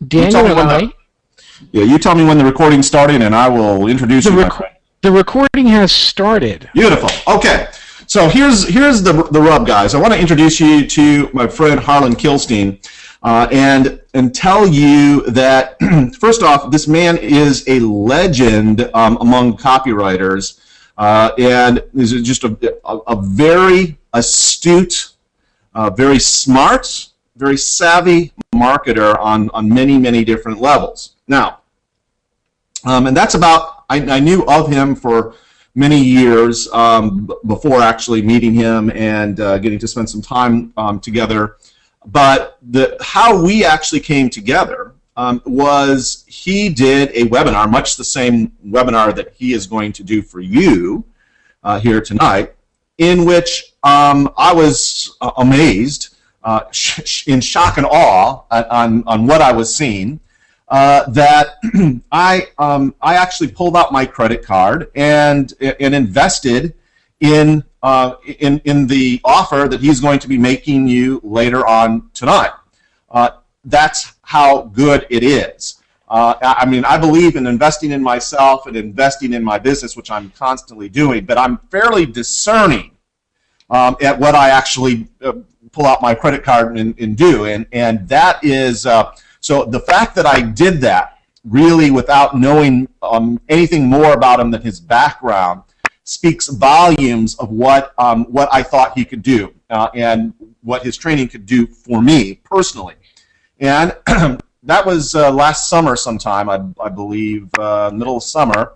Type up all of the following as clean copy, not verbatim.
Daniel and I... Yeah, you tell me when the recording started, and I will introduce you, my friend. The recording has started. Beautiful. Okay. So here's the rub, guys. I want to introduce you to my friend Harlan Kilstein, and tell you that, first off, this man is a legend among copywriters, and is just a very astute, very smart, very savvy marketer on many, many different levels. Now, and that's about, I knew of him for many years before actually meeting him and getting to spend some time together. But how we actually came together was he did a webinar, much the same webinar that he is going to do for you here tonight, in which I was amazed, in shock and awe on what I was seeing, that I actually pulled out my credit card and invested in the offer that he's going to be making you later on tonight. That's how good it is. I mean, I believe in investing in myself and investing in my business, which I'm constantly doing, but I'm fairly discerning at what I actually pull out my credit card and do, and that is so the fact that I did that really without knowing anything more about him than his background speaks volumes of what I thought he could do and what his training could do for me personally. And that was last summer sometime, I believe, middle of summer,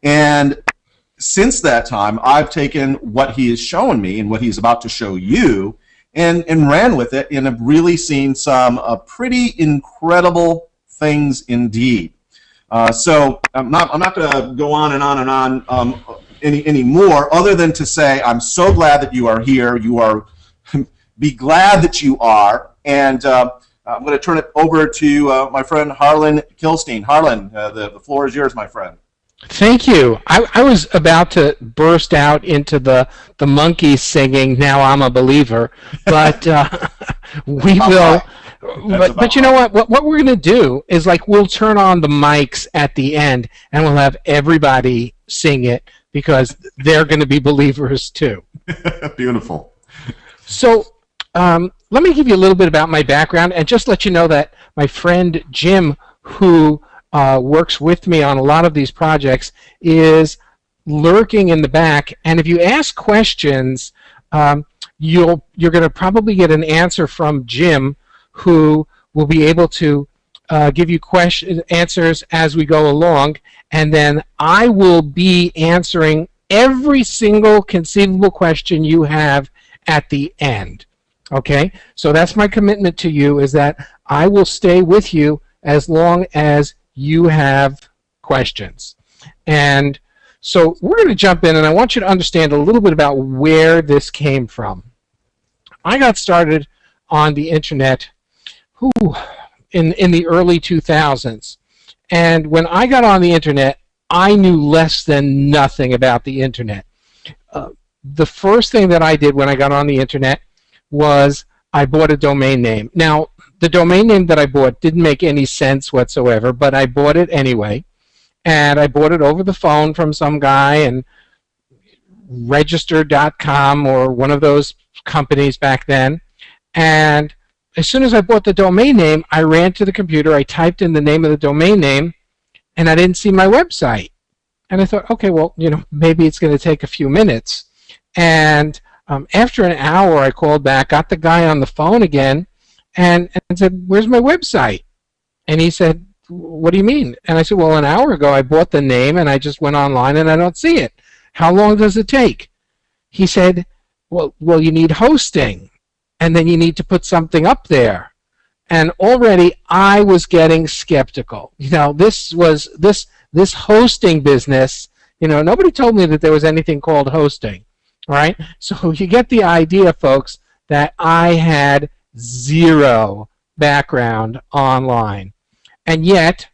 and since that time, I've taken what he has shown me and what he's about to show you and ran with it, and have really seen some pretty incredible things indeed. So I'm not going to go on and on and on any more, other than to say I'm so glad that you are here. You are be glad that you are, and I'm going to turn it over to my friend Harlan Kilstein. Harlan, the floor is yours, my friend. Thank you. I was about to burst out into the monkeys singing "Now I'm a Believer," but we will. But you know what? What we're going to do is, like, we'll turn on the mics at the end, and we'll have everybody sing it, because they're going to be believers too. Beautiful. So let me give you a little bit about my background, and just let you know that my friend Jim, who works with me on a lot of these projects, is lurking in the back, and if you ask questions, you're going to probably get an answer from Jim, who will be able to give you answers as we go along, and then I will be answering every single conceivable question you have at the end. Okay? So that's my commitment to you, is that I will stay with you as long as you have questions. And so we're going to jump in, and I want you to understand a little bit about where this came from. I got started on the internet in the early 2000s. And when I got on the internet, I knew less than nothing about the internet. The first thing that I did when I got on the internet was I bought a domain name. Now, the domain name that I bought didn't make any sense whatsoever, but I bought it anyway. And I bought it over the phone from some guy, and Register.com or one of those companies back then. And as soon as I bought the domain name, I ran to the computer, I typed in the name of the domain name, and I didn't see my website. And I thought, okay, well, you know, maybe it's going to take a few minutes. And after an hour, I called back, got the guy on the phone again, and said, where's my website? And he said, what do you mean? And I said, well, an hour ago I bought the name, and I just went online, and I don't see it. How long does it take? He said, well, you need hosting, and then you need to put something up there. And already I was getting skeptical. You know, this hosting business, you know, nobody told me that there was anything called hosting. All right? So you get the idea, folks, that I had zero background online. And yet,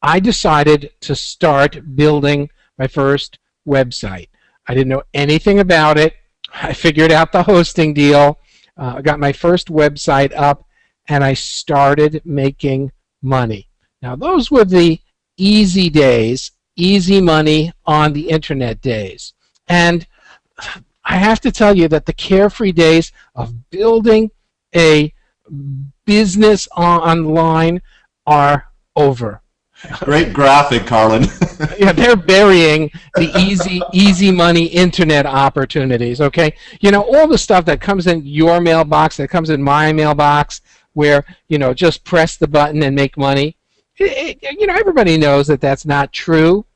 I decided to start building my first website. I didn't know anything about it. I figured out the hosting deal, got my first website up, and I started making money. Now, those were the easy days, easy money on the internet days. And I have to tell you that the carefree days of building a business online are over. Great graphic, Harlan. Yeah, they're burying the easy money internet opportunities, okay? You know, all the stuff that comes in your mailbox, that comes in my mailbox, where, you know, just press the button and make money. You know, everybody knows that that's not true,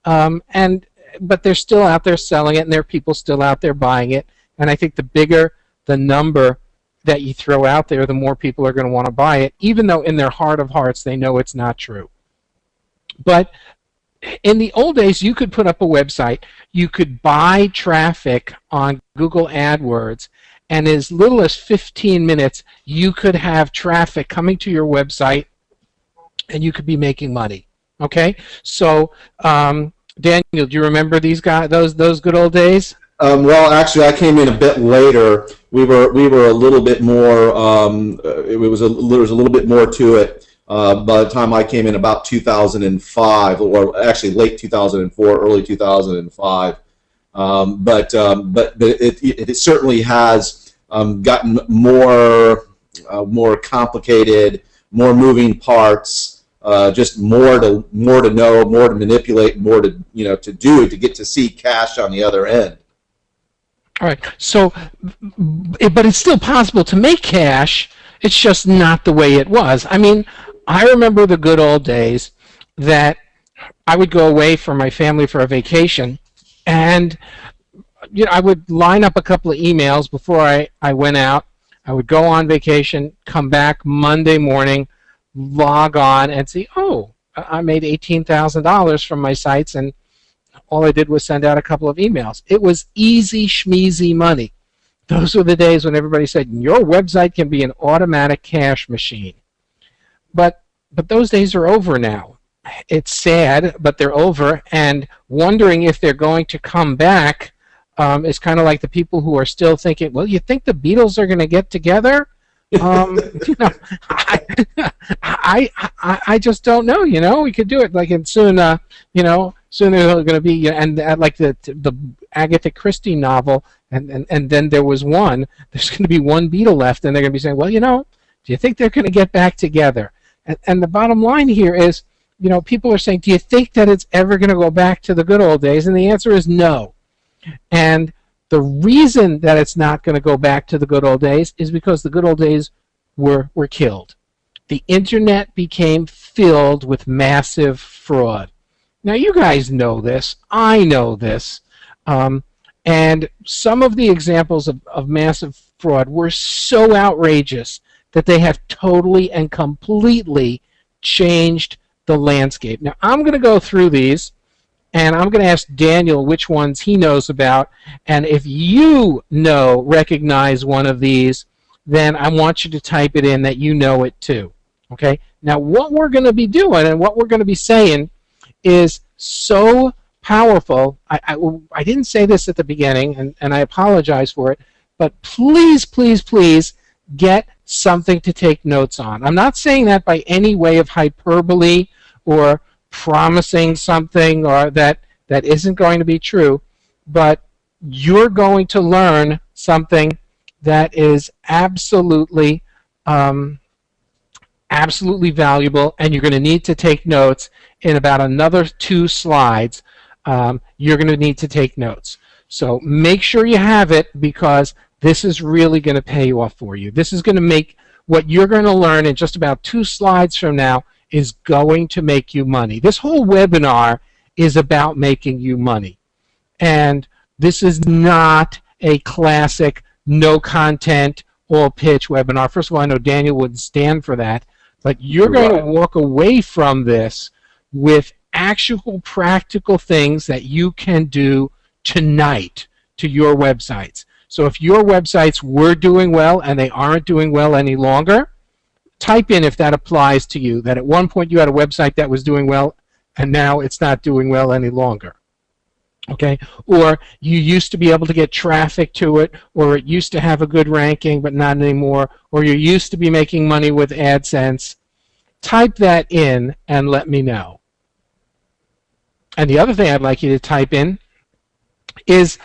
but they're still out there selling it, and there are people still out there buying it. And I think the bigger the number that you throw out there, the more people are going to want to buy it, even though in their heart of hearts they know it's not true. But in the old days, you could put up a website, you could buy traffic on Google AdWords, and as little as 15 minutes, you could have traffic coming to your website, and you could be making money. Okay, so Daniel, do you remember these guys, those good old days? Well, actually, I came in a bit later. We were a little bit more. There was a little bit more to it. By the time I came in, about 2005, or actually late 2004, early 2005. But it certainly has gotten more complicated, more moving parts, just more to know, more to manipulate, more to to do to get to see cash on the other end. All right. So, but it's still possible to make cash. It's just not the way it was. I mean, I remember the good old days that I would go away from my family for a vacation, and I would line up a couple of emails before I went out. I would go on vacation, come back Monday morning, log on, and see, oh, I made $18,000 from my sites, and all I did was send out a couple of emails. It was easy schmeezy money. Those were the days when everybody said, your website can be an automatic cash machine. But those days are over now. It's sad, but they're over, and wondering if they're going to come back is kind of like the people who are still thinking, well, you think the Beatles are going to get together? I just don't know. We could do it, and soon, soon there's going to be, and like the Agatha Christie novel, and then there was one. There's going to be one Beatle left, and they're going to be saying, well, do you think they're going to get back together? And the bottom line here is, people are saying, do you think that it's ever going to go back to the good old days? And the answer is no. And the reason that it's not going to go back to the good old days is because the good old days were killed. The internet became filled with massive fraud. Now, you guys know this. I know this. And some of the examples of massive fraud were so outrageous that they have totally and completely changed the landscape. Now, I'm going to go through these, and I'm going to ask Daniel which ones he knows about, and if you recognize one of these, then I want you to type it in that you know it too. Okay? Now, what we're going to be doing and what we're going to be saying is so powerful. I didn't say this at the beginning, and I apologize for it, but please, please, please get something to take notes on. I'm not saying that by any way of hyperbole or promising something or that isn't going to be true, but you're going to learn something that is absolutely absolutely valuable, and you're going to need to take notes. In about another 2 slides, you're going to need to take notes. So make sure you have it, because this is really going to pay off for you. This is going to make what you're going to learn in just about 2 slides from now is going to make you money. This whole webinar is about making you money. And this is not a classic no content, all pitch webinar. First of all, I know Daniel wouldn't stand for that, but you're going to walk away from this with actual practical things that you can do tonight to your websites. So if your websites were doing well and they aren't doing well any longer, type in if that applies to you, that at one point you had a website that was doing well and now it's not doing well any longer. Okay, or you used to be able to get traffic to it, or it used to have a good ranking but not anymore, or you used to be making money with AdSense. Type that in and let me know. And the other thing I'd like you to type in is